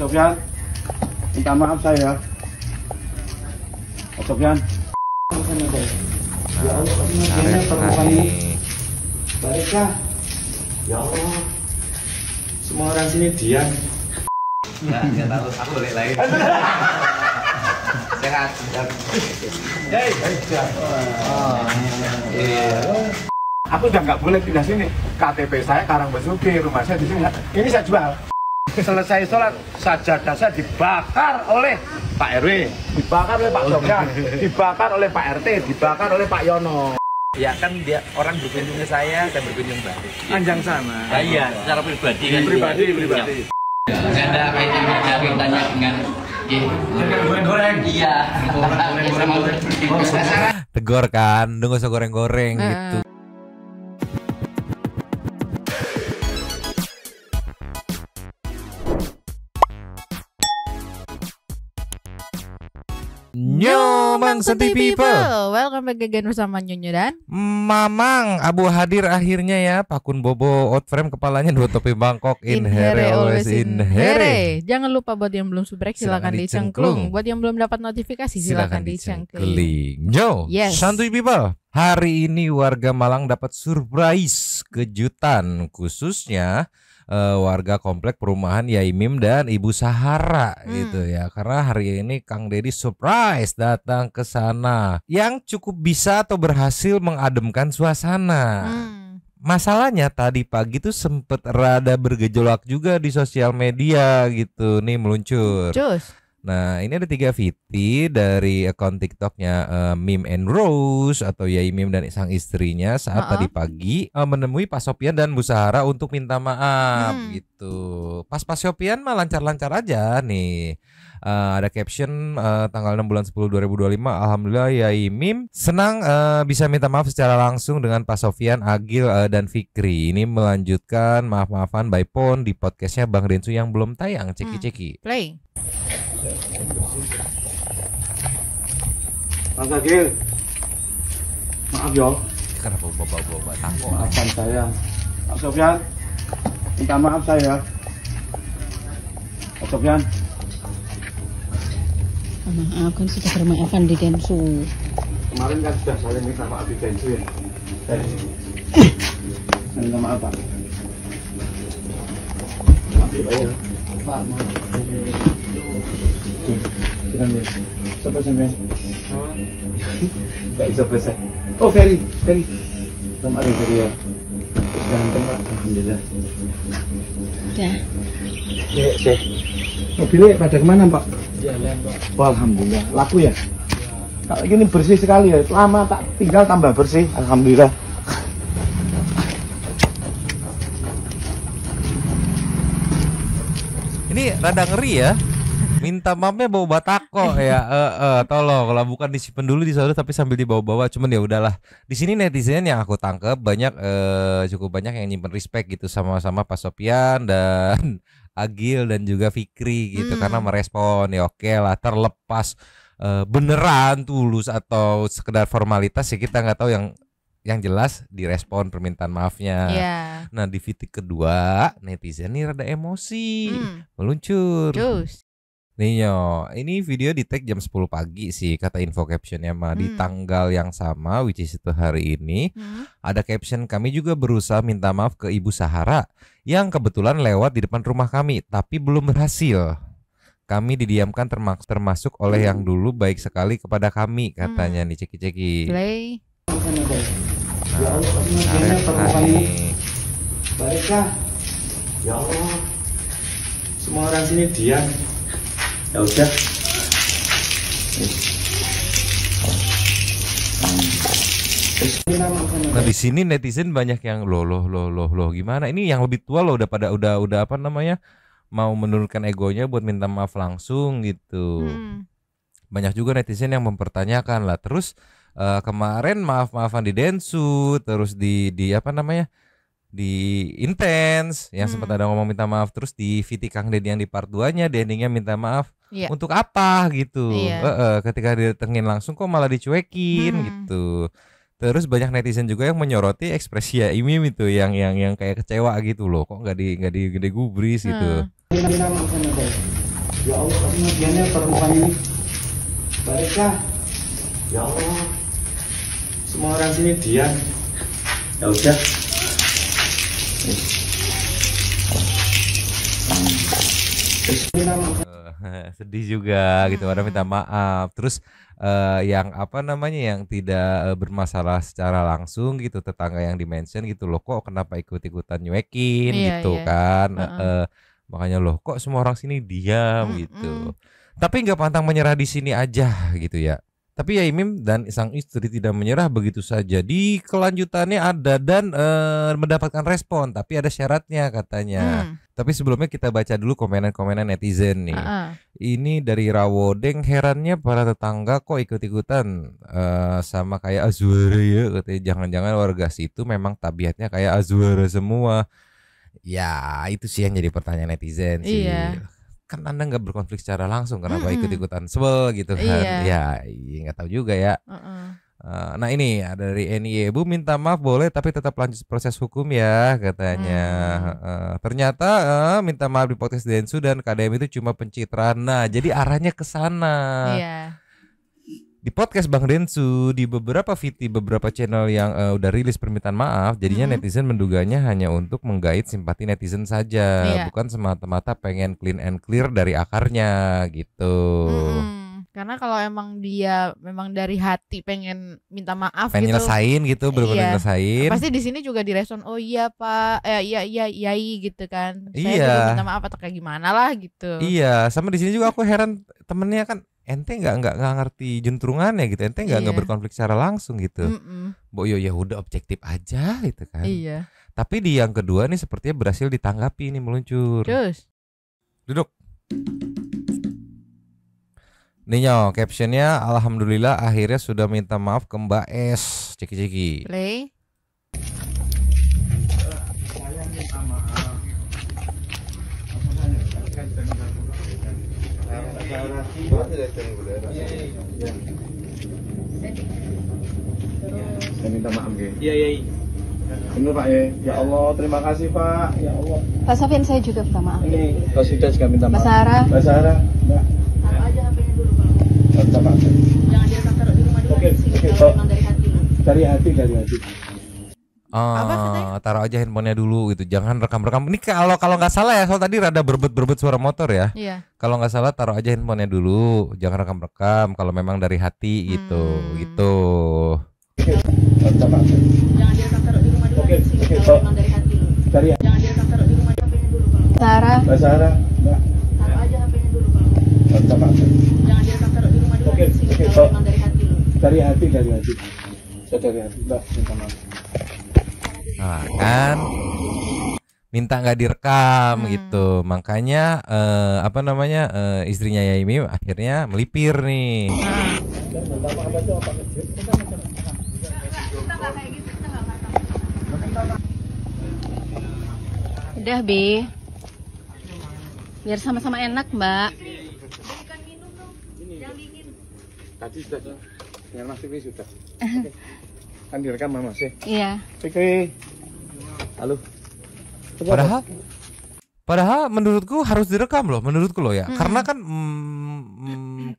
Sofyan, minta maaf saya. Pak Sofyan. Ya Allah, bagaimana perempuan Barika? Ya Allah, semua orang sini diam. Nggak tahu, aku boleh lain. Sehat. Hei, aku udah nggak boleh pindah sini. KTP saya Karangbesuki, rumah saya di sini. Ini saya jual. Selesai sholat, sajadah saya dibakar oleh Pak RW, dibakar oleh Pak Sofyan, dibakar oleh Pak RT, dibakar oleh Pak Yono. Ya kan dia orang berkunjung ke saya dan berkunjung balik. Anjang sana. Iya, secara pribadi kan. Pribadi. Nggak ada kaitannya dengan goreng. Iya. Tegur kan, lu gak usah goreng-goreng gitu. Nyo Mang Santi People, welcome back again bersama Nyonyo dan Mamang. Abu hadir akhirnya ya. Pakun Bobo out frame, kepalanya dua topi Bangkok. In here always in here. Jangan lupa buat yang belum subscribe silakan dicengklung. Buat yang belum dapat notifikasi silakan dicengkling. Nyo Yes. Santi People, hari ini warga Malang dapat surprise kejutan, khususnya warga komplek perumahan Yaimim dan Ibu Sahara gitu ya. Karena hari ini Kang Deddy surprise datang ke sana yang cukup bisa atau berhasil mengademkan suasana. Masalahnya tadi pagi tuh sempet rada bergejolak juga di sosial media gitu nih meluncur. Cus. Nah ini ada 3 VT dari akun TikToknya Mim and Rose atau Yai Mim dan sang istrinya saat tadi pagi menemui Pak Sofyan dan Bu Sahara untuk minta maaf gitu. Pas Pak Sofyan mah lancar-lancar aja nih. Ada caption tanggal 6 bulan 10 2025, alhamdulillah Yai Mim senang bisa minta maaf secara langsung dengan Pak Sofyan, Agil dan Fikri. Ini melanjutkan maaf-maafan by phone di podcastnya Bang Densu yang belum tayang. Ceki-ceki. Play. Mas Agil, maaf yo. Kenapa bawa-bawa tako? Maafkan saya. Pak Sofyan, minta maaf saya. Pak Sofyan. Maaf kan sudah bermaafkan di Densu. Kemarin kan sudah saling minta maaf di Densu ya. Minta maaf Pak. Maaf ya. Pak, maaf. Siapa sampai? Gak bisa selesai. Oh Ferry. Selamat hari Ferry ya. Ganteng Pak, alhamdulillah. Ya. Cek. Mobilnya pada kemana Pak? Jalan, Pak. Oh, alhamdulillah. Laku ya? Kalau gini bersih sekali ya. Lama tak tinggal tambah bersih. Alhamdulillah. Ini rada ngeri ya. Minta maafnya bawa batako ya. Tolong kalau bukan disimpan dulu di sana tapi sambil dibawa-bawa. Cuman ya udahlah. Di sini netizen yang aku tangkep banyak cukup banyak yang nyimpen respect gitu sama-sama Pak Sofyan dan Agil dan juga Fikri gitu karena merespon ya oke lah, terlepas beneran tulus atau sekedar formalitas ya kita nggak tahu, yang jelas direspon permintaan maafnya. Nah di VT kedua netizen nih rada emosi meluncur. Cus. Nih yo, ini video di tag jam 10 pagi sih kata info captionnya mah di tanggal yang sama which is itu hari ini. Ada caption, kami juga berusaha minta maaf ke Ibu Sahara yang kebetulan lewat di depan rumah kami tapi belum berhasil. Kami didiamkan termasuk oleh yang dulu baik sekali kepada kami katanya nih ceki-ceki. Play. Ya Allah, bagaimana perempuan Barika? Ya Allah, semua orang sini diam. Ya udah. Nah di sini netizen banyak yang loh gimana? Ini yang lebih tua loh udah apa namanya? Mau menurunkan egonya buat minta maaf langsung gitu. Banyak juga netizen yang mempertanyakan lah. Terus kemarin maaf-maafan di Densu, terus di apa namanya? Di Intense yang sempat ada ngomong minta maaf, terus di VT Kang Deddy yang di part 2-nya di endingnya minta maaf. Untuk apa gitu. Ketika didatengin langsung kok malah dicuekin gitu. Terus banyak netizen juga yang menyoroti ekspresi ya Imim itu yang kayak kecewa gitu loh, kok nggak digubris gitu. Ya Allah, kemudiannya perempuan ini baiklah. Ya Allah, semua orang sini diam. Ya udah. Sedih juga gitu, orang minta maaf. Terus yang apa namanya yang tidak bermasalah secara langsung gitu, tetangga yang dimention gitu loh, kok kenapa ikut-ikutan nyuekin gitu kan. Makanya loh kok semua orang sini diam gitu. Tapi nggak pantang menyerah di sini aja gitu ya. Tapi ya Imim dan sang istri tidak menyerah begitu saja. Di kelanjutannya ada dan mendapatkan respon, tapi ada syaratnya katanya. Tapi sebelumnya kita baca dulu komenan-komenan netizen nih. Ini dari Rawodeng, herannya para tetangga kok ikut-ikutan sama kayak Azwara ya. Katanya jangan-jangan warga situ memang tabiatnya kayak Azwara semua. Ya itu sih yang jadi pertanyaan netizen sih. Iya. Kan Anda nggak berkonflik secara langsung, kenapa ikut-ikutan sebel gitu kan? Ya nggak tahu juga ya. Nah ini ada dari NIE, Bu minta maaf boleh tapi tetap lanjut proses hukum ya katanya. Ternyata minta maaf di podcast Densu dan KDM itu cuma pencitraan. Nah jadi arahnya ke sana. Di podcast Bang Densu, di beberapa VT, beberapa channel yang udah rilis permintaan maaf, jadinya netizen menduganya hanya untuk menggait simpati netizen saja, bukan semata-mata pengen clean and clear dari akarnya gitu. Karena kalau emang dia memang dari hati pengen minta maaf pengen gitu, nyelesain gitu, bener-bener nyelesain. pasti di sini juga direspon, oh iya Pak, iya yai gitu kan. Saya juga minta maaf atau kayak gimana lah gitu. Iya, sama di sini juga aku heran temennya kan. Ente nggak ngerti juntrungannya gitu, ente nggak berkonflik secara langsung gitu. Bo ya udah objektif aja gitu kan. Tapi di yang kedua nih sepertinya berhasil ditanggapi nih, meluncur. Terus duduk. Nih nyo, captionnya alhamdulillah akhirnya sudah minta maaf ke Mbak S. Ciki-ciki. Play. Saya minta maaf. Saya minta maaf ya. Iya. Benar Pak ya Allah, terima kasih Pak. Ya Allah. Pak Sofian saya juga minta maaf. Ini Rosida juga minta maaf. Mbak Sarah. Mbak Sarah. Mbak. Taruh aja HP-nya dulu kalau. Minta maaf. Jangan direkam taruh di rumah dulu. Oke. Kalau memang dari hati. Dari hati. Taruh aja handphonenya dulu gitu, jangan rekam-rekam. Ini kalau nggak salah ya, soal tadi rada berbet suara motor ya. Kalau nggak salah taruh aja handphonenya dulu, jangan rekam-rekam. Kalau memang dari hati gitu. Jangan direkam taruh di rumah dulu. Kalau memang dari hati. Jangan direkam taruh di rumah HP-nya dulu kalau. Sarah. Mbak Sarah. Mbak. Taruh aja HP-nya dulu kalau. Minta maaf. Jangan direkam taruh di rumah dulu. Kalau memang dari hati. Dari hati. Saya dari hati Mbak, minta maaf. Nah, kan minta nggak direkam gitu, makanya istrinya Yaimi akhirnya melipir nih. Udah B. Biar sama-sama enak Mbak. Tadi sudah. Yang masih ini sudah. Kan direkam Mas sih. Iya. Oke. Halo. Padahal menurutku harus direkam loh, menurutku loh ya. Karena kan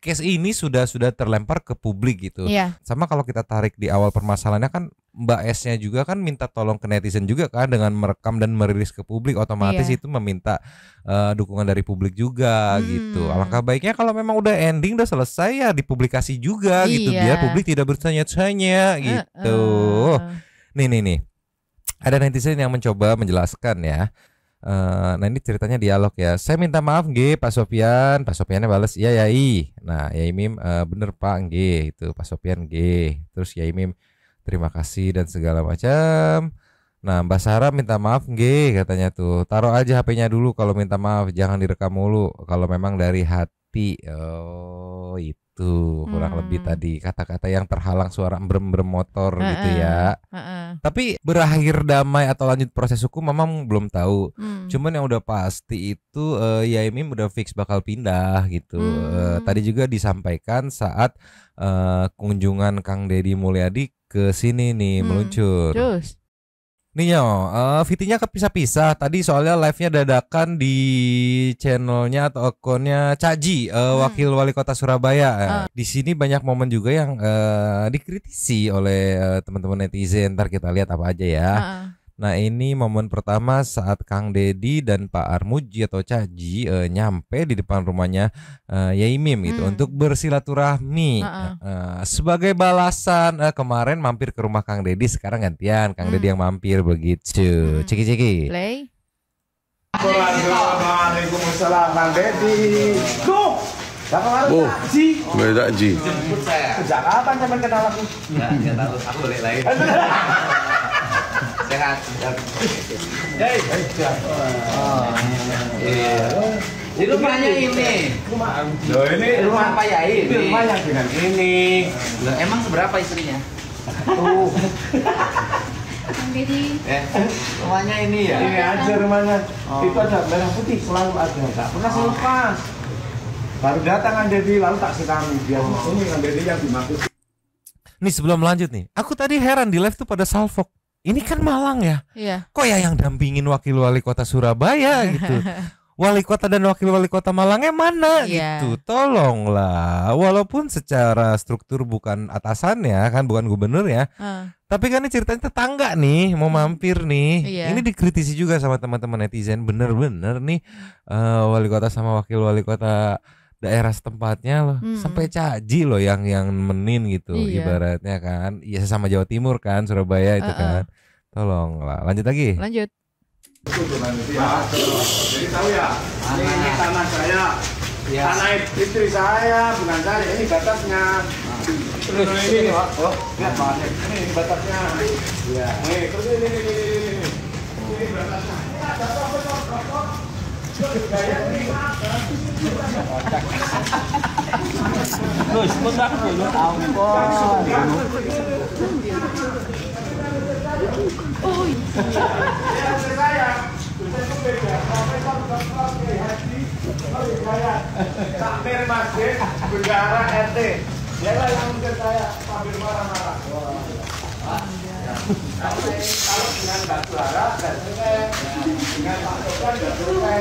case ini sudah terlempar ke publik gitu. Sama kalau kita tarik di awal permasalahannya kan Mbak S-nya juga kan minta tolong ke netizen juga kan dengan merekam dan merilis ke publik, otomatis itu meminta dukungan dari publik juga gitu. Alangkah baiknya kalau memang udah ending, udah selesai ya dipublikasi juga gitu, biar publik tidak bertanya-tanya gitu. Nih. Ada netizen yang mencoba menjelaskan ya. Nah ini ceritanya dialog ya. Saya minta maaf G Pak Sofian. Pak Sofiannya balas iya Yai. Nah Yai Mim bener Pak G itu Pak Sofian G. Terus Yai Mim terima kasih dan segala macam. Nah Mbak Sarah minta maaf G katanya tuh. Taruh aja HP-nya dulu kalau minta maaf, jangan direkam mulu kalau memang dari hati. Oh itu kurang lebih tadi kata-kata yang terhalang suara embrem motor gitu ya. Tapi berakhir damai atau lanjut proses hukum memang belum tahu. Cuman yang udah pasti itu Yaimim udah fix bakal pindah gitu. Tadi juga disampaikan saat kunjungan Kang Deddy Mulyadi ke sini nih meluncur. Terus Nih yo, VT-nya kepisah-pisah. Tadi soalnya live-nya dadakan di channelnya atau akunnya Caji, Wakil Wali Kota Surabaya. Di sini banyak momen juga yang dikritisi oleh teman-teman netizen. Ntar kita lihat apa aja ya. Nah ini momen pertama saat Kang Deddy dan Pak Armuji atau Caji nyampe di depan rumahnya Yai Mim gitu untuk bersilaturahmi. Sebagai balasan kemarin mampir ke rumah Kang Deddy, sekarang gantian Kang Deddy yang mampir begitu. Ciki-ciki. Play. Waalaikumsalam Kang Deddy. Tuh, Oh, beda Ji. Jemput saya. sejak kapan teman kenal aku? Nggak tahu. Aku boleh lain. Sehat. Hei, Di rumahnya ini. loh ini Rumah Pak Yai. Ini rumah yang dengan ini. Loh, emang seberapa istrinya? Tuh, Kang Deddy. Rumahnya ini ya. ini aja rumahnya. Itu ada merah putih selalu ada, nggak pernah saya lepas. Baru datang Kang Deddy lalu tak sekami dia ini Kang Deddy yang dimaksud. Nih sebelum lanjut nih, aku tadi heran di live tuh pada salfok. Ini kan Malang ya. Iya. Kok ya yang dampingin wakil wali kota Surabaya gitu. Wali kota dan wakil wali kota Malangnya mana gitu. Tolonglah. Walaupun secara struktur bukan atasannya kan, bukan gubernur ya. Tapi kan ini ceritanya tetangga nih mau mampir nih. Ini dikritisi juga sama teman-teman netizen. Bener-bener nih wali kota sama wakil wali kota daerah setempatnya loh, sampai Caji loh yang menin gitu ibaratnya kan. Iya sesama Jawa Timur kan, Surabaya itu kan. Tolonglah. Lanjut lagi. Lanjut. Jadi tahu ya, ini tanah saya, tanah istri saya, bukan saya. Ini batasnya. Terus ini, oh, lihat Pak, ini batasnya. Iya. Nih, terus ini. Ini batasnya. Terus, bentar dulu. Takmir masjid, bendara RT. Dialah yang mungkin saya sambil marah-marah. Kalau dengan Mbak Suara, nggak selesai. Dengan Pak Sofyan, nggak selesai.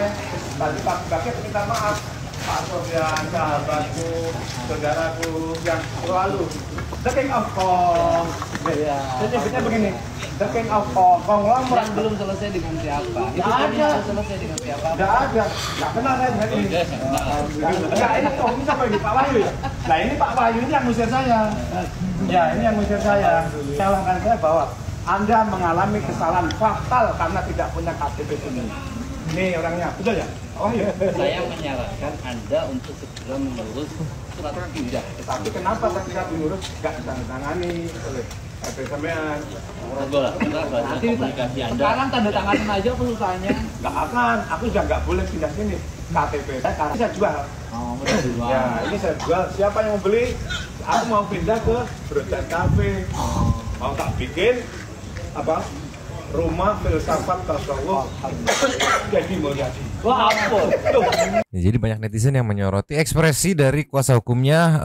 Tadi pagi-pagi minta maaf. Pak Sofyan, sahabatku, saudaraku yang selalu The King of Kong. Saya nyebutnya begini. The King of Kong Lomrat. Yang belum selesai dengan siapa? Itu Nggak tadi ada. yang selesai dengan siapa? Nggak ada. Nggak kenal saya dengan ini. Nggak, ini Kong ini sampai di Pak Wahyu ya. Nah ini Pak Wahyu ini yang ngusir saya. Ya ini yang ngusir saya. Salahkan saya bahwa Anda mengalami kesalahan fatal karena tidak punya KTP ini. Ini orangnya, betul ya? Oh iya. Saya menyarankan Anda untuk segera mengurus surat pindah. Tapi kenapa ketika diurus nggak ditandatangani oleh RT sampean? Nanti komunikasi Anda. Sekarang tanda tanganin aja perusahaannya. Nggak akan, aku sudah nggak boleh pindah sini. KTP saya karena saya jual. Oh, betul. Ya, ini saya jual. Siapa yang mau beli? Aku mau pindah ke Broadcast Cafe. Mau tak bikin apa? Rumah filsafat tasawuf jadi Mulyadi. Wah, ampun. Ya, jadi banyak netizen yang menyoroti ekspresi dari kuasa hukumnya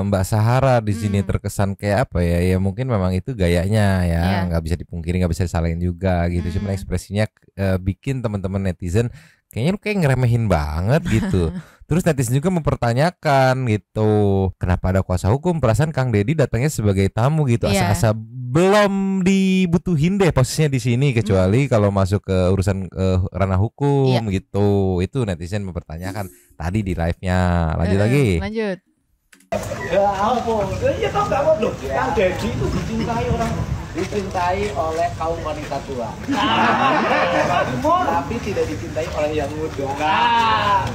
Mbak Sahara di sini terkesan kayak apa ya? Ya mungkin memang itu gayanya ya, nggak bisa dipungkiri, nggak bisa disalahin juga gitu. Cuman ekspresinya bikin teman-teman netizen kayaknya lu kayak ngeremehin banget gitu. Terus netizen juga mempertanyakan gitu, kenapa ada kuasa hukum? Perasaan Kang Deddy datangnya sebagai tamu gitu, asa-asa belum dibutuhin deh posisinya di sini, kecuali kalau masuk ke urusan ranah hukum gitu. Itu netizen mempertanyakan tadi di live-nya. Lanjut lagi. Lanjut. Ya ampun, ya tau nggak apa loh? Kang Deddy itu dicintai orang. Dicintai oleh kaum wanita tua. Tapi tidak dicintai oleh yang muda.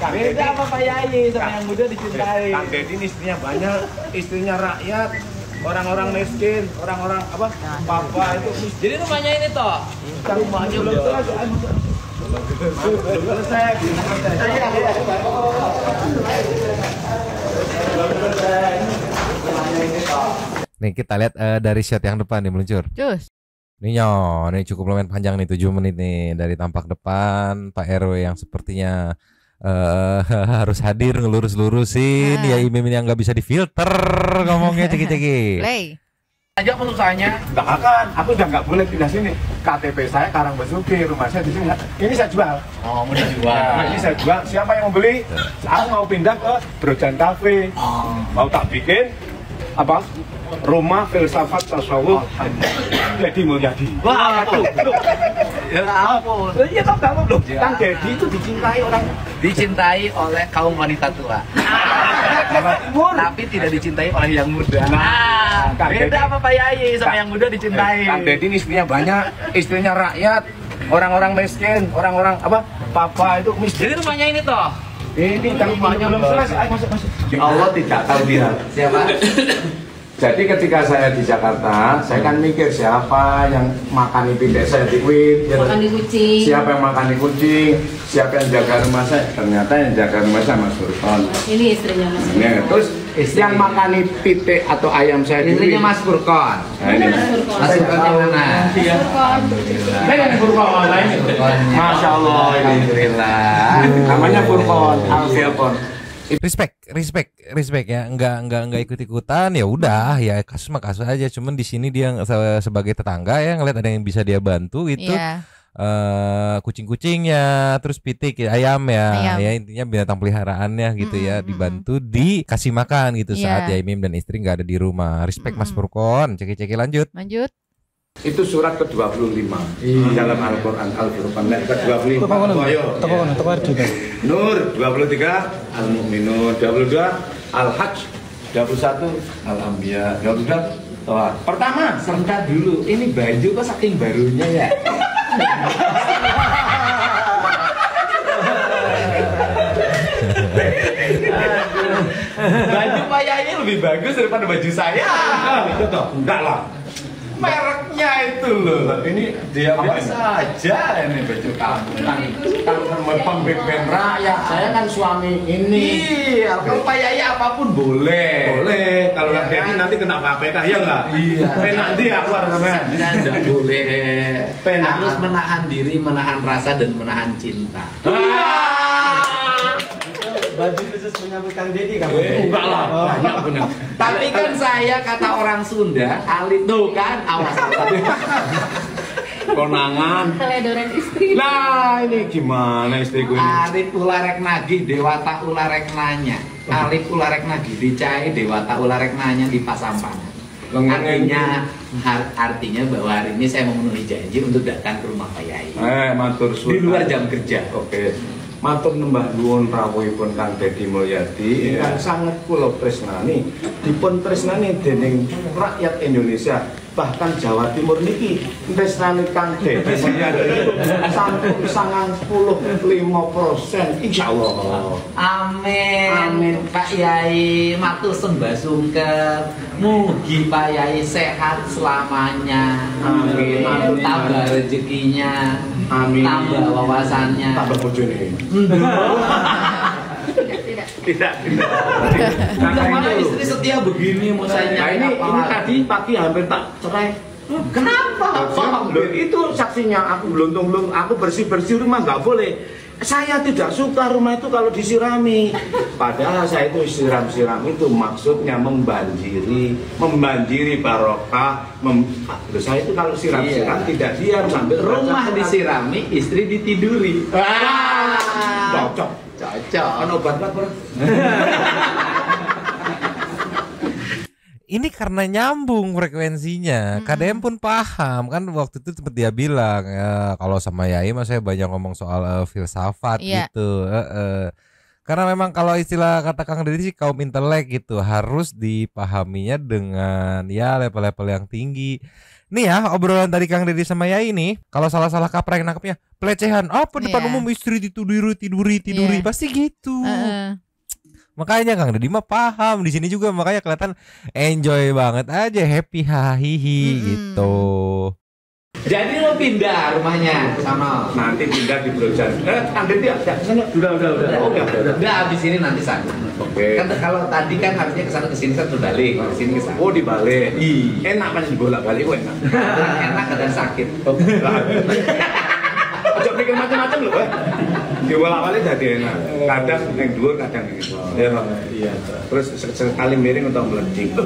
Kang Beda Deddy. sama Pak Yai, sama yang muda dicintai. Kang Deddy ini istrinya banyak, istrinya rakyat, orang-orang miskin, orang-orang apa? Papa itu miskin. Jadi rumahnya ini toh. Rumahnya belum selesai. Belum selesai. Nih kita lihat dari shot yang depan nih meluncur. Cus. Nih nih cukup lumayan panjang nih 7 menit nih dari tampak depan Pak RW yang sepertinya harus hadir ngelurus-lurusin ya Imim yang nggak bisa difilter ngomongnya ceki-ceki. Play. Aja apa susahnya? Nggak akan, aku udah nggak boleh pindah sini. KTP saya Karangbesuki, rumah saya di sini. Ini saya jual. Oh, mau dijual. Nah, ini saya jual. Siapa yang mau beli? Aku mau pindah ke Brojan Cafe. Mau tak bikin apa? Rumah filsafat tasawuf Deddy Mulyadi. Wah, tuh. Ya ampun. Iya tau kamu loh. Kang Deddy itu dicintai orang Dicintai oleh kaum wanita tua. Jawa Timur. Tapi tidak dicintai oleh yang muda. Nah, Kang beda Deddy. apa Pak Yai sama yang muda dicintai. Kang Deddy ini istrinya banyak, istrinya rakyat, orang-orang miskin, orang-orang apa? Papa itu miskin. Jadi rumahnya ini toh. Ini kan rumahnya belum selesai. Ayo masuk. Allah tidak tahu dia. Siapa? Jadi ketika saya di Jakarta, saya kan mikir siapa yang makani pindek saya di Wit, Makan di kucing. siapa yang makani kucing, siapa yang jaga rumah saya. Ternyata yang jaga rumah saya Mas Burkon. Ini istrinya Mas. Nah, terus yang makani pitik atau ayam saya di Wit. Istrinya Mas Burkon. Nah, ini. Mas Burkon yang mana? Nah, ini Burkon. Nah, ini. Masya Allah ini. Alhamdulillah. Namanya Burkon, Alfiapon. respect ya, nggak ikut-ikutan, ya udah ya kasus mah kasus aja. Cuman di sini dia sebagai tetangga ya ngeliat ada yang bisa dia bantu itu. Iya. Kucing-kucingnya, terus pitik, ayam ya, Ayam. ya intinya binatang peliharaannya gitu ya, dibantu dikasih makan gitu saat Iya. Yaimim dan istri nggak ada di rumah. Respect Mas Purkon, ceki-ceki lanjut. Lanjut. Itu surat ke-25 di dalam Al-Quran Al-Furqan ke-25. Nur 23 Al-Mu'minun, 22 Al-Hajj, 21 Al-Anbiya, 22 Toha. Pertama, Sebentar dulu, ini baju kok saking barunya ya? Baju Pak Yai lebih bagus daripada baju saya. itu toh, enggak lah. Mereknya itu loh. Ini dia Apa saja ini baju kamu. kan pemimpin rakyat. Saya kan suami ini. Iya, kalau Pak Yai apapun boleh. Boleh, kalau nggak jadi nanti kena KPK ya nggak? Iya. Nanti aku harus Sebenarnya tidak boleh. Penahan. Harus menahan diri, menahan rasa dan menahan cinta. Baju khusus menyambut Kang Deddy kan? Enggak lah, banyak bener. Tapi kan saya kata orang Sunda, alit tuh kan, awas. Konangan. Teledoran istri. Nah ini gimana istriku ini? Alif ularek nagih, dewata ularek nanya. Alif ularek nagih, dicai dewata ularek nanya di Pasampangan. Artinya bahwa hari ini saya memenuhi janji untuk datang ke rumah Pak Yai. Matur suwun. Di luar jam kerja. Oke. Matur nembah nuwun rawuhipun Kang Deddy Mulyadi ingkang sanget kula tresnani, dipun tresnani dening rakyat Indonesia, bahkan Jawa Timur niki tresnani Kang Deddy Mulyadi sampai 95%, insyaallah. Amin. Amin. Pak Yai matur sembah sungkem. Mugi Pak Yai sehat selamanya. Amin. Tambah rezekinya. Amin. Tambah wawasannya. Tambah bojone. Tidak. Tidak. Udah mana istri setia begini mau saya Nah nyari apa lagi? tadi pagi hampir tak cerai. Kenapa? Loh, itu saksinya aku belum aku bersih rumah nggak boleh. Saya tidak suka rumah itu kalau disirami. Padahal saya itu siram itu maksudnya membanjiri barokah. Saya itu kalau siram-siram tidak diam sambil Rumah baca Quran. disirami, istri ditiduri. Cocok. Kan obat apa? Ini karena nyambung frekuensinya. KDM pun paham kan, waktu itu sempat dia bilang ya, kalau sama Yai mas saya banyak ngomong soal filsafat Iya. gitu. Karena memang kalau istilah kata Kang Deddy sih kaum intelek gitu, harus dipahaminya dengan ya level-level yang tinggi. Nih ya obrolan tadi Kang Deddy sama Yai nih, kalau salah-salah kaprah yang nangkepnya pelecehan apa depan Iya. umum istri ditiduri Iya. pasti gitu. Heeh. Makanya Kang Deddy mah paham di sini juga, makanya kelihatan enjoy banget aja, happy hahihi gitu. Jadi lo pindah rumahnya ke sana. Nanti pindah di Brojan. Kang Deddy ada kesana? Udah. Oh, udah. Udah habis ini nanti sana. Oke. Kan kalau tadi kan harusnya ke sana ke sini kan berbalik, ke sini ke sana. Oh dibalik. Iya. Enak kan dibolak-balik enak. Enak dan sakit. Ojo mikir macam-macam loh. Diwolak-walik jadi enak. Kadang yang dhuwur, kadang yang itu. Iya. Terus sekali miring untuk meleding.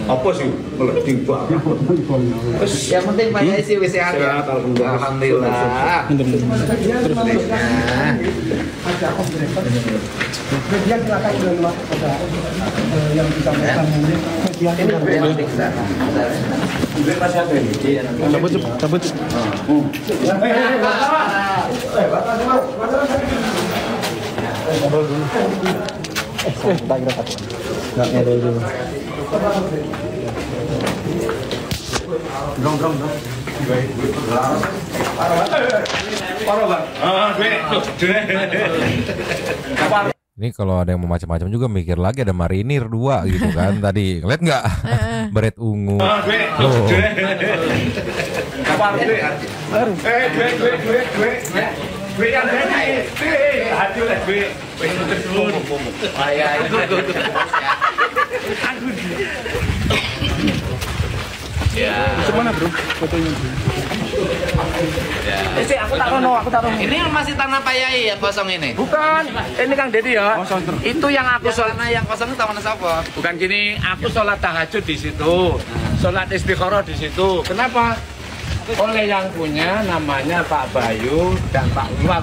Apa sih meleding banget. Terus yang penting Pak Yai sih wis sehat ya. Alhamdulillah. Kemudian silakan yang disampaikan mungkin cabut. Ini kalau ada yang mau macam-macam juga mikir lagi ada marinir 2 gitu kan tadi ngeliat nggak beret ungu. Mana bro fotonya bro? Aku taruh. Ini masih tanah Pak Yai yang kosong ini. Bukan, ini Kang Dedi ya. Itu yang aku Tanah yang kosong itu taman siapa? bukan gini, aku sholat tahajud di situ, sholat istikharah di situ. Kenapa? Oleh yang punya namanya Pak Bayu dan Pak Umar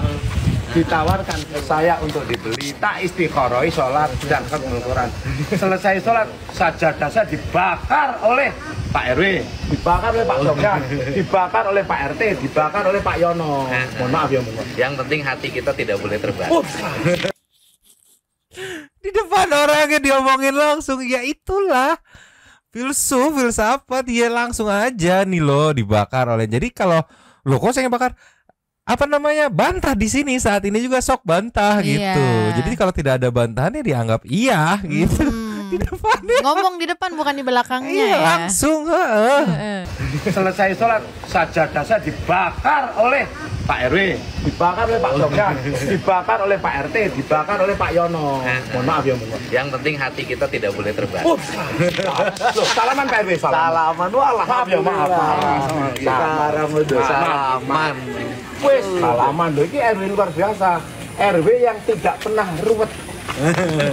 ditawarkan ke saya untuk dibeli, tak istikharoi sholat dan khatmul Quran. Selesai sholat sajadah saya dibakar oleh Pak RW, dibakar oleh Pak Sofyan, dibakar oleh Pak RT, dibakar oleh Pak Yono. Mohon maaf ya, mohon maaf. Yang penting hati kita tidak boleh terbakar. Di depan orangnya diomongin langsung, ya itulah filsafat dia langsung aja nih loh dibakar oleh. Jadi kalau lo kok saya bakar apa namanya bantah di sini saat ini juga sok bantah gitu. Jadi kalau tidak ada bantahannya dianggap iya gitu. Di depannya. Ngomong di depan bukan di belakangnya Iya ya. langsung. Selesai sholat sajadah saya dibakar oleh Pak RW, dibakar oleh Pak Sofyan, dibakar oleh Pak RT, dibakar oleh Pak Yono. Mohon maaf ya, mohon maaf. Yang penting hati kita tidak boleh terbakar. Loh, salaman Pak RW, salaman. Walah, maaf ya, maaf. Salaman. Wes, salaman lho, iki RW luar biasa. RW yang tidak pernah ruwet.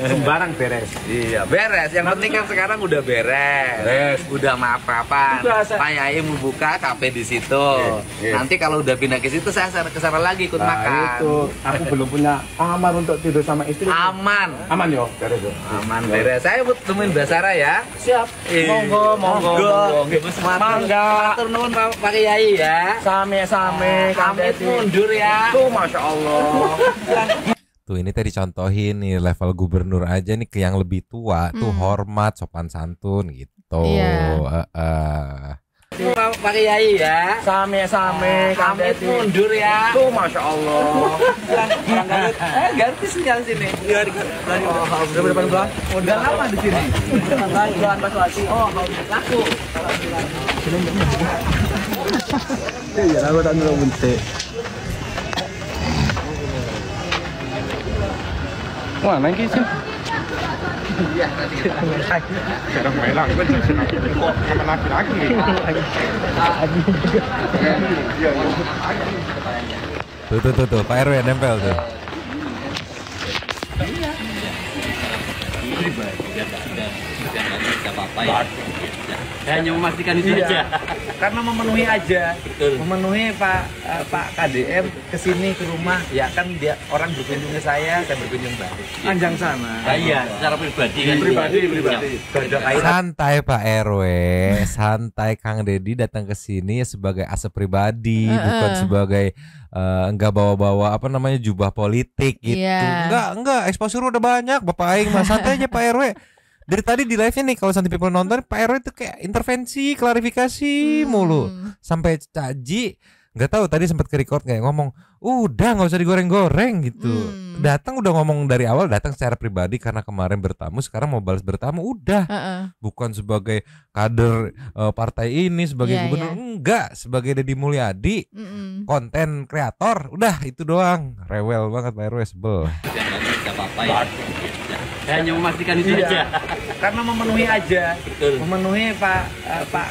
Sembarang beres. Iya, beres. Yang penting kan sekarang udah beres. Udah maaf-maafan. Pak Yai mau buka kafe di situ. Nanti kalau udah pindah ke situ saya ke sana lagi ikut makan. Itu, aku belum punya kamar untuk tidur sama istri. Aman. Aman yo, beres yo. Aman beres. Saya buat temuin Mbak Sarah ya. Siap. Monggo. Mangga. Matur nuwun Pak Yai ya. Same-same. Kami mundur ya. Tuh, Masya Allah. Tuh ini tadi contohin nih level gubernur aja nih ke yang lebih tua tuh hormat sopan santun gitu. Pak Yai ya. Same-same. Kami mundur ya. Tuh, Masya Allah. Ganti sinyal sini. Udah berapa bulan? Udah lama di sini. Bulan pas lagi. Oh, laku. Iya, aku tak ngerti bunte. Wah, naik sih. Jarang main lagi, kok laki-laki. Tuh Pak RW nempel tuh. Hanya memastikan itu aja. Karena memenuhi aja. Memenuhi Pak KDM kesini ke rumah, ya kan dia orang berkunjung ke saya berkunjung balik. Anjang sana. Iya, secara pribadi kan. Pribadi. Santai Pak RW, santai Kang Dedi datang ke sini ya sebagai asep pribadi, bukan sebagai enggak bawa-bawa apa namanya jubah politik gitu. Enggak, exposure udah banyak Bapak Aing mah santai aja Pak RW. Dari tadi di live-nya nih kalau Santi People nonton Pak RW itu kayak intervensi, klarifikasi mulu. Sampai Caji nggak tahu tadi sempat ke record kayak ngomong, udah nggak usah digoreng-goreng gitu. Datang udah ngomong dari awal, datang secara pribadi karena kemarin bertamu, sekarang mau balas bertamu udah. Bukan sebagai kader partai ini, sebagai gubernur, enggak, sebagai Deddy Mulyadi, konten kreator, udah itu doang. Rewel banget Pak RW, sebel. ada apa-apa ya. Saya hanya memastikan itu aja. Karena memenuhi aja. Betul. Memenuhi Pak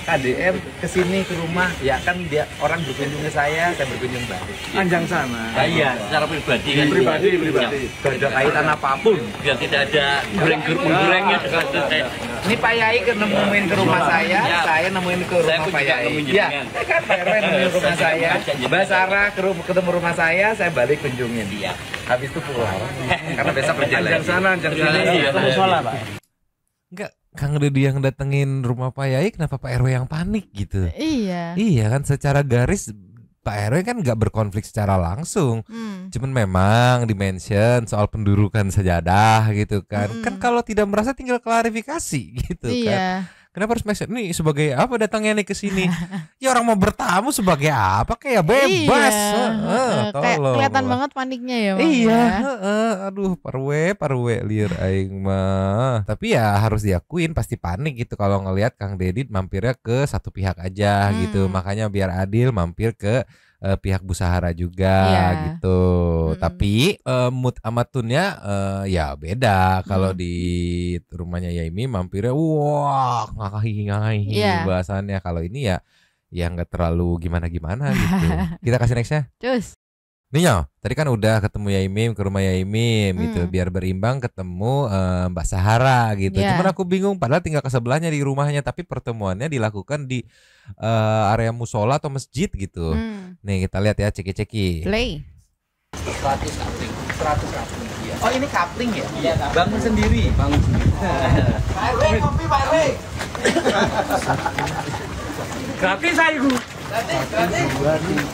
KDM kesini ke rumah, ya kan dia orang berkunjung ke saya berkunjung balik. Anjang sana. Iya, secara pribadi kan. Pribadi. Gak ada kaitan apapun. Biar tidak ada gorengnya. Ini Pak Yai nemuin ke rumah saya nemuin ke rumah Pak Yai. Iya, kan Pak RW nemuin rumah saya. Mbak Sarah ketemu rumah saya balik kunjungin dia. Habis itu pulang. Karena besok kerja lagi. Anjang sana, anjang sini. Ketemu sholat, Pak. Enggak, Kang Deddy yang datengin rumah Pak Yai, kenapa Pak RW yang panik gitu? Iya. Iya kan, secara garis Pak RW kan nggak berkonflik secara langsung. Cuman memang dimention soal pendudukan sajadah gitu kan. Kan kalau tidak merasa tinggal klarifikasi gitu kan. Kenapa harus mention nih sebagai apa datangnya nih ke sini? Ya orang mau bertamu sebagai apa, kayak bebas. Kayak kelihatan banget paniknya ya, Bang. Iya, aduh parwe liar aing mah. Tapi ya harus diakuin pasti panik gitu kalau ngelihat Kang Deddy mampirnya ke satu pihak aja gitu. Makanya biar adil mampir ke pihak Bu Sahara juga gitu. Tapi mood amatunnya ya beda kalau di rumahnya Yaimi mampirnya wah ngakahi bahasannya. Kalau ini ya nggak terlalu gimana gitu. Kita kasih nextnya. Cus. Ninyo, tadi kan udah ketemu Yaimim ke rumah Yaimim gitu, biar berimbang ketemu Mbak Sahara gitu. Cuman aku bingung, padahal tinggal ke sebelahnya di rumahnya, tapi pertemuannya dilakukan di area musola atau masjid gitu. Nih kita lihat ya, ceki-ceki. Play. 100 kapling. Ya. Oh ini kapling ya? Iya. Bangun sendiri. Pak RW, kopi Pak RW. Gratis saya Bu.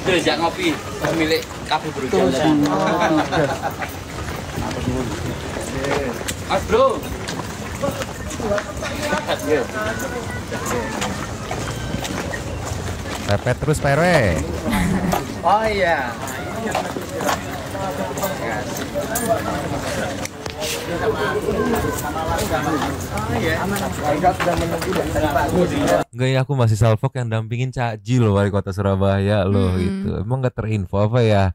Terus jak ngopi pemilik kafe berjalan. Mas Bro. Pepet terus Pak RW. Oh iya. Enggak ya, aku masih salfok yang dampingin Cak Ji loh, wali kota Surabaya loh gitu. Emang nggak terinfo apa ya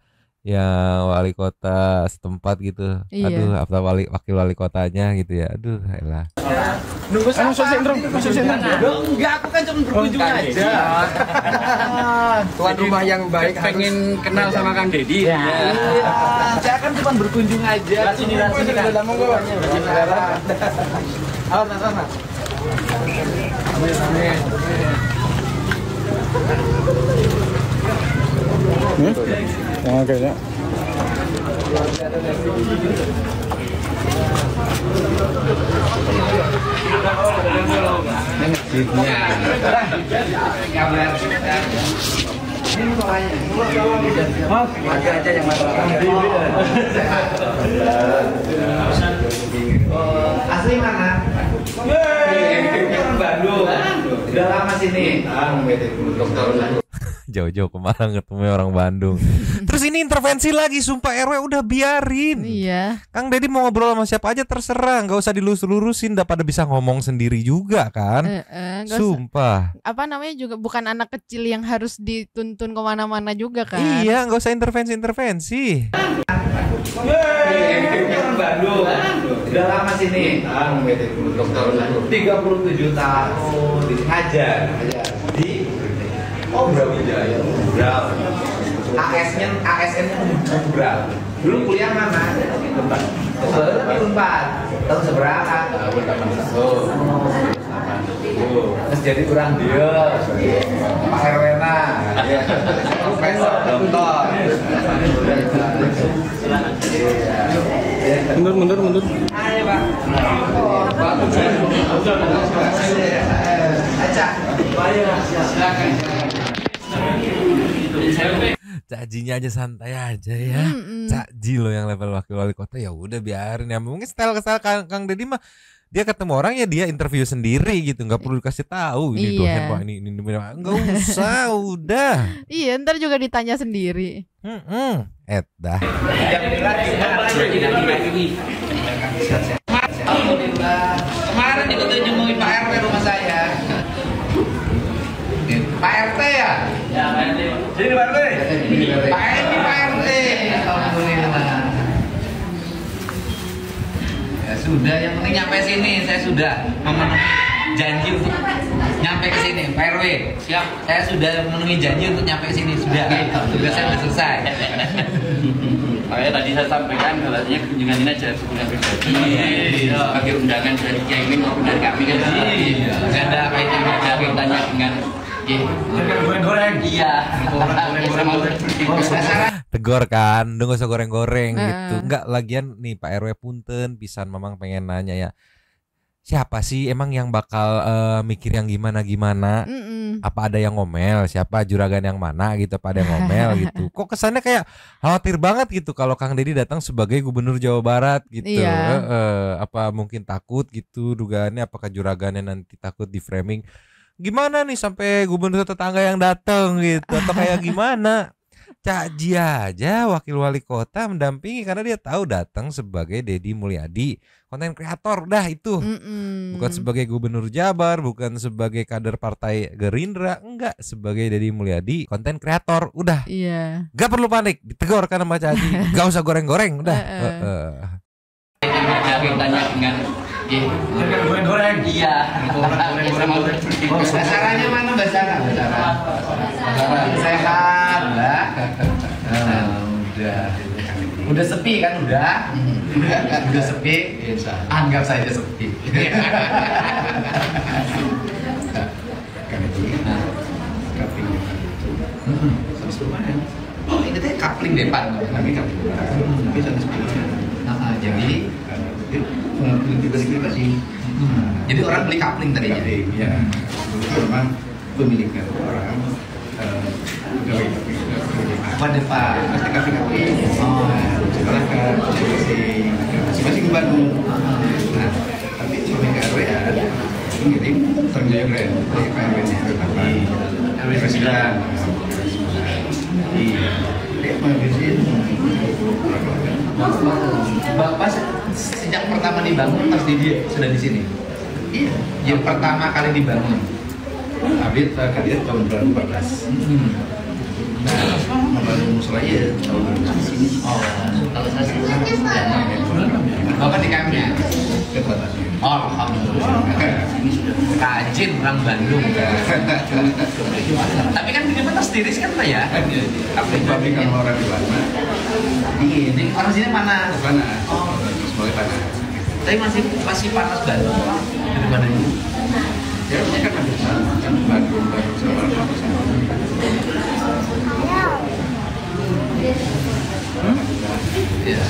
wali kota setempat gitu. Aduh, apa wakil wali kotanya gitu ya. Aduh, elah. Nunggu masuk sentrum. Enggak, aku kan cuma berkunjung aja. Tuan rumah yang baik pengen kenal sama Kang Deddy. Iya. Saya kan cuma berkunjung aja. Sini. Monggo. Sana. Oke ya. Aja yang asli mana? Orang Bandung. Udah lama sini. Jauh-jauh kemarin ketemu orang Bandung. Terus ini intervensi lagi, sumpah RW udah biarin. Iya. Kang Deddy mau ngobrol sama siapa aja terserah, nggak usah dilurus-lurusin, udah pada bisa ngomong sendiri juga kan. Sumpah. Apa namanya juga bukan anak kecil yang harus dituntun kemana-mana juga kan. Iya, nggak usah intervensi. Orang Bandung. Udah lama sini. 37 tahun ngajar di Brawijaya. ASN-nya Brau. Dulu kuliah mana? Unpad. Tahun seberapa? Terus jadi kurang dia Pak Herwena, profesor, doktor. Mundur. Ayo Pak. Aja. Silakan. Cak Jinya aja santai aja ya. Cak Ji loh yang level wakil wali kota, ya udah biarin ya. Mungkin style Kang Deddy mah dia ketemu orang ya dia interview sendiri gitu, nggak perlu dikasih tahu ini dosen Pak ini nggak usah udah. Iya, ntar juga ditanya sendiri. Dah. Alhamdulillah. Kemarin ikut nyemui Pak RW rumah saya. Pak RT ya? Ya, Pak RT. Sini Pak RT. Pak RT. Alhamdulillah. Ya sudah, yang penting nyampe sini. Saya sudah memenuhi janji untuk nyampe ke sini. Pak RW, siap. Saya sudah memenuhi janji untuk nyampe ke sini. Sudah. Tugas saya sudah selesai. Makanya tadi saya sampaikan katanya kunjungan ini aja sebulan pribadi. Iya. Sebagai undangan dari Kiai ini maupun dari kami kan. Iya. Nggak ada kaitannya dengan Goreng. iya. Tegor kan, udah gak usah goreng-goreng gitu. Enggak, lagian nih Pak RW punten pisan, memang pengen nanya ya. Siapa sih emang yang bakal mikir yang gimana-gimana? Apa ada yang ngomel? Siapa juragan yang mana gitu? Apa ada yang ngomel gitu? Kok kesannya kayak khawatir banget gitu kalau Kang Deddy datang sebagai Gubernur Jawa Barat gitu. Iya. Apa mungkin takut gitu dugaannya? Apakah juragannya nanti takut di framing? Gimana nih sampai gubernur tetangga yang datang gitu? Atau kayak gimana? Cak Ji aja wakil wali kota mendampingi karena dia tahu datang sebagai Deddy Mulyadi, konten kreator dah itu. Bukan sebagai gubernur Jabar, bukan sebagai kader partai Gerindra, enggak, sebagai Deddy Mulyadi, konten kreator, udah. Iya. Gak perlu panik, ditegur kan sama Cak Ji. Gak usah goreng-goreng, udah. Kaitannya dengan Goreng. iya. Basaranya mana Basara? Sehat, Mbak. Udah sepi kan udah? Udah sepi. Anggap saja sepi. Oh, ini teh kapling deh Pak. Tapi kapling. Tapi satu jadi jadi orang beli kapling tadinya. Iya. Memang pemiliknya orang Waduh Pak. pasti kasih kapling. Oh, sekarang ke masing-masing ke Bandung. Nah, tapi suami KRW ya ngirim Tanjung Ren, KRW-nya ke RW 9. Iya. Dia menghabisin Bapak sejak pertama dibangun pasti dia sudah di sini. iya. Yang pertama kali dibangun. Abid kalian tahun 2014. Nah, membangun musola ya tahun 2014. Oh, kalau saya sih Bapak di KM-nya. Ketua tadi. Oh, alhamdulillah. Rajin orang Bandung. Tapi kan ini terus tiris kan Pak ya? Tapi kalau orang di mana? Ini orang sini panas. Panas. Oh, Semuanya panas. tapi masih panas Bandung daripada ini. Ya, ini kan habis kan Bandung sama Iya. Iya.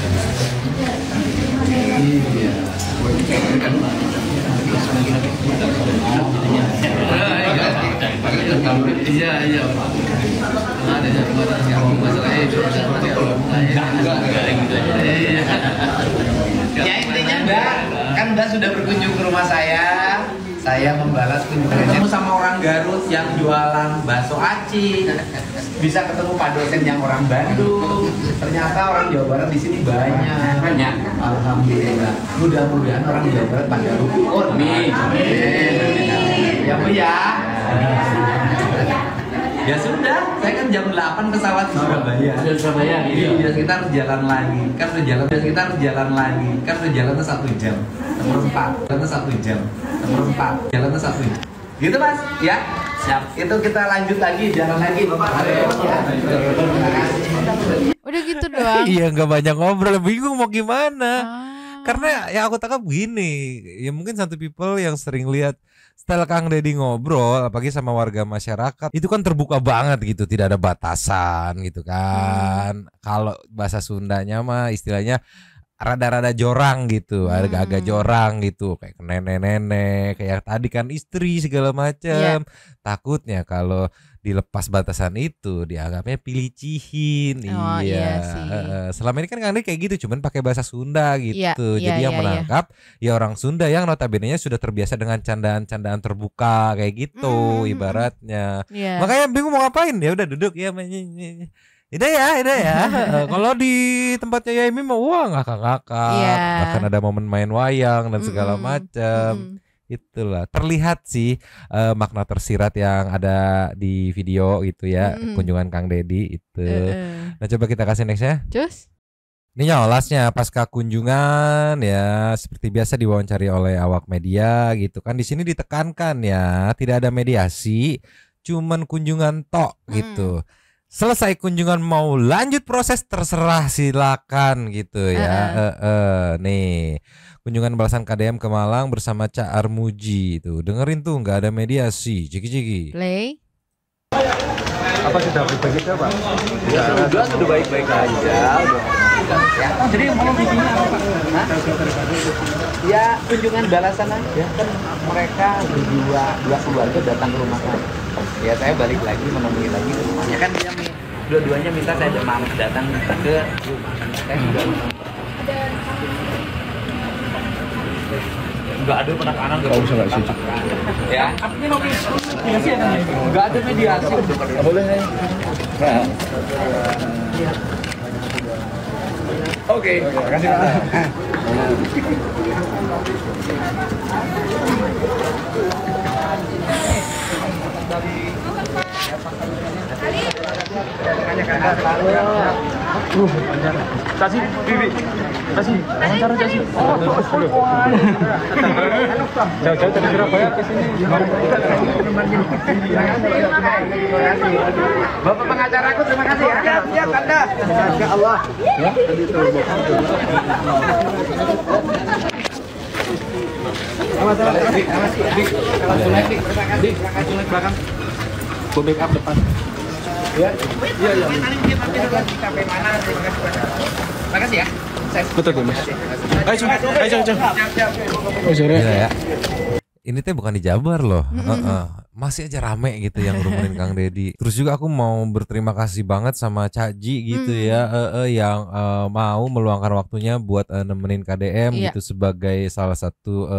Iya, iya. Ada yang masalahnya itu. Ya intinya Mbak, kan Mbak sudah berkunjung ke rumah saya membalas kunjungannya. Ketemu sama orang Garut yang jualan bakso aci, bisa ketemu Pak dosen yang orang Bandung. Ternyata orang Jawa Barat di sini banyak. Alhamdulillah. Mudah-mudahan orang Jawa Barat pada rukun. Amin. Ya Bu ya. Ya sudah, saya kan jam 8 pesawat di Surabaya. Surabaya. Iya, kita harus jalan lagi. Kan udah jalan, kita harus jalan lagi. Kan udah jalannya 1 jam. Nomor 4, jalannya 1 jam. Nomor 4, jalannya 1 jam. Gitu Mas, ya? Siap. Itu kita lanjut lagi, jalan lagi Bapak. Udah gitu doang. Iya, nggak banyak ngobrol, bingung mau gimana. Ah. Karena yang aku tangkap gini, ya mungkin satu people yang sering lihat style Kang Deddy ngobrol, apalagi sama warga masyarakat, itu kan terbuka banget gitu, tidak ada batasan gitu kan. Kalau bahasa Sundanya mah istilahnya rada-rada jorang gitu, agak-agak jorang gitu, kayak nenek-nenek, kayak tadi kan istri segala macam. Takutnya kalau dilepas batasan itu dianggapnya pilih cihin. Oh, iya sih. Selama ini kan Kang Deddy kayak gitu, cuman pakai bahasa Sunda gitu. Iya, Jadi yang iya. menangkap ya orang Sunda yang notabene-nya sudah terbiasa dengan candaan-candaan terbuka kayak gitu ibaratnya. Iya. Makanya bingung mau ngapain, ya udah duduk ya. Udah ya. Kalau di tempatnya Yaimi mah wah ngakak-ngakak. Iya. Bahkan ada momen main wayang dan segala macam. Itulah terlihat sih makna tersirat yang ada di video gitu ya, kunjungan Kang Deddy itu. Nah coba kita kasih nextnya. Cus. Ini nyolasnya pasca kunjungan ya seperti biasa diwawancari oleh awak media gitu kan. Di sini ditekankan ya tidak ada mediasi, cuman kunjungan tok gitu. Selesai kunjungan mau lanjut proses terserah silakan gitu ya. Nih kunjungan balasan KDM ke Malang bersama Cak Armuji itu dengerin tuh nggak ada mediasi, ciki-ciki. Play. Apa sudah baik-baik aja Pak? Ya sudah baik-baik aja. Ya. Jadi mau bikinnya apa Pak? Ya kunjungan balasan aja kan mereka dua keluarga datang ke rumah saya. Ya saya balik lagi menemui lagi ke rumahnya kan dia dua-duanya minta saya datang ke rumah. Saya juga nggak ada penekanan nggak usah ya artinya mau mediasi ya nggak ada mediasi boleh nah. Oke, terima kasih Pak. Kasih, Bibi. Kasih, wawancara kasih. Jauh-jauh dari Surabaya ke sini. Bapak pengacaraku terima kasih ya. Siap Anda. Masya Allah. Ya. Gue make up depan. Ya. Iya. Makasih ya. Betul deh Mas. Ayo. Oh sore. Ya. Ini teh bukan di Jabar loh. Masih aja rame gitu yang rumunin Kang Deddy. Terus juga aku mau berterima kasih banget sama Cak Ji gitu ya yang mau meluangkan waktunya buat nemenin KDM gitu sebagai salah satu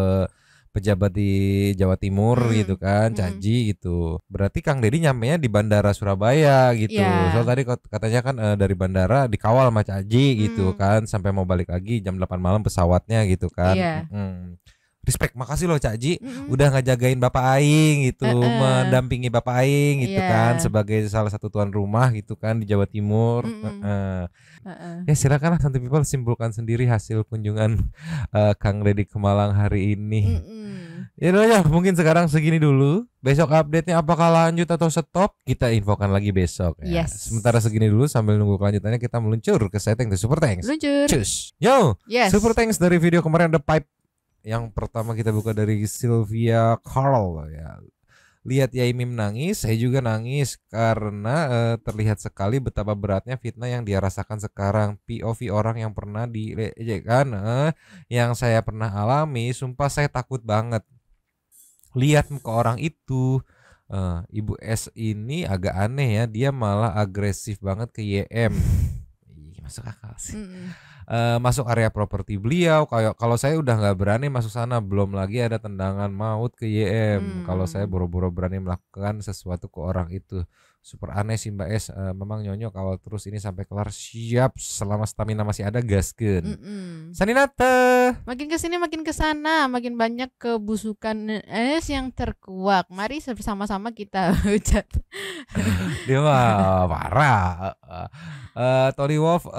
pejabat di Jawa Timur gitu kan, Cak Ji gitu. Berarti Kang Deddy nyampenya di Bandara Surabaya gitu. So tadi katanya kan dari bandara dikawal sama Cak Ji gitu kan sampai mau balik lagi jam 8 malam pesawatnya gitu kan. Respect, makasih loh Cak Ji udah ngejagain Bapak Aing gitu, mendampingi Bapak Aing gitu kan sebagai salah satu tuan rumah gitu kan di Jawa Timur. Ya silakanlah Santai People simpulkan sendiri hasil kunjungan Kang Deddy ke Malang hari ini. Ya udah ya, mungkin sekarang segini dulu. Besok update-nya apakah lanjut atau stop kita infokan lagi besok ya. Sementara segini dulu sambil nunggu kelanjutannya kita meluncur ke setting The Super Thanks. Cus. Yo, Super Thanks dari video kemarin ada pipe. Yang pertama kita buka dari Sylvia Carl ya. Lihat Yaimim nangis, saya juga nangis karena terlihat sekali betapa beratnya fitnah yang dia rasakan sekarang. POV orang yang pernah dilecehkan, yang saya pernah alami, sumpah saya takut banget. Lihat muka orang itu. Ibu S ini agak aneh ya, dia malah agresif banget ke YM. Masuk akal sih. Masuk area properti beliau. Kalau saya udah nggak berani masuk sana, belum lagi ada tendangan maut ke YM. Kalau saya boro-boro berani melakukan sesuatu ke orang itu. Super aneh sih Mbak S. Memang nyonyok kawal terus ini sampai kelar. Siap, selama stamina masih ada gaskeun. Saninata. Makin kesini makin kesana, makin banyak kebusukan yang terkuak. Mari bersama-sama kita hujat. Dia mah parah. Tony Wolf,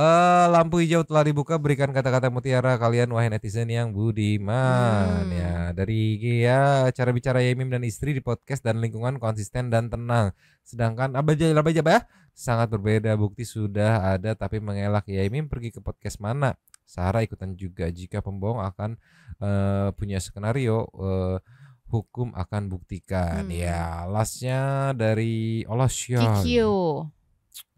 lampu hijau telah dibuka, berikan kata-kata mutiara kalian wahai netizen yang budiman. Ya, dari cara bicara Yaimim dan istri di podcast dan lingkungan konsisten dan tenang. Sedangkan Abajah sangat berbeda. Bukti sudah ada tapi mengelak. Yaimim pergi ke podcast mana? Sarah ikutan juga. Jika pembohong akan punya skenario, hukum akan buktikan. Ya, lastnya dari Olasya.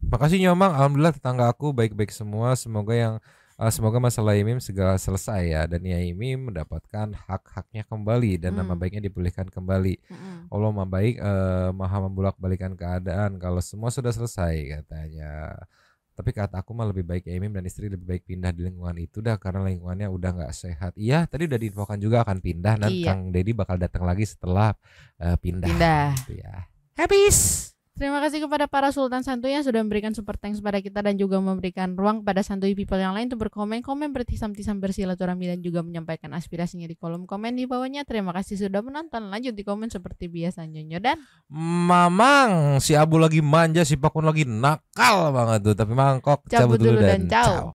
Makasih Nyomang, alhamdulillah tetangga aku baik-baik semua. Semoga masalah Yaimim segala selesai ya, dan Yaimim mendapatkan hak-haknya kembali dan nama baiknya dipulihkan kembali. Allah Maha Baik, Maha membolak-balikan keadaan kalau semua sudah selesai katanya. Tapi kata aku mah lebih baik Yaimim dan istri lebih baik pindah di lingkungan itu dah, karena lingkungannya udah nggak sehat. Iya, tadi udah diinfokan juga akan pindah dan Kang Deddy bakal datang lagi setelah pindah. Gitu ya. Habis. Terima kasih kepada para Sultan Santuy yang sudah memberikan super thanks kepada kita dan juga memberikan ruang pada Santuy People yang lain untuk berkomen, bertisam-tisam, bersilaturahmi dan juga menyampaikan aspirasinya di kolom komen di bawahnya. Terima kasih sudah menonton. Lanjut di komen seperti biasa Nyonyo dan Mamang. Si Abu lagi manja, si Pakun lagi nakal banget tuh, tapi mangkok cabut dulu dan ciao.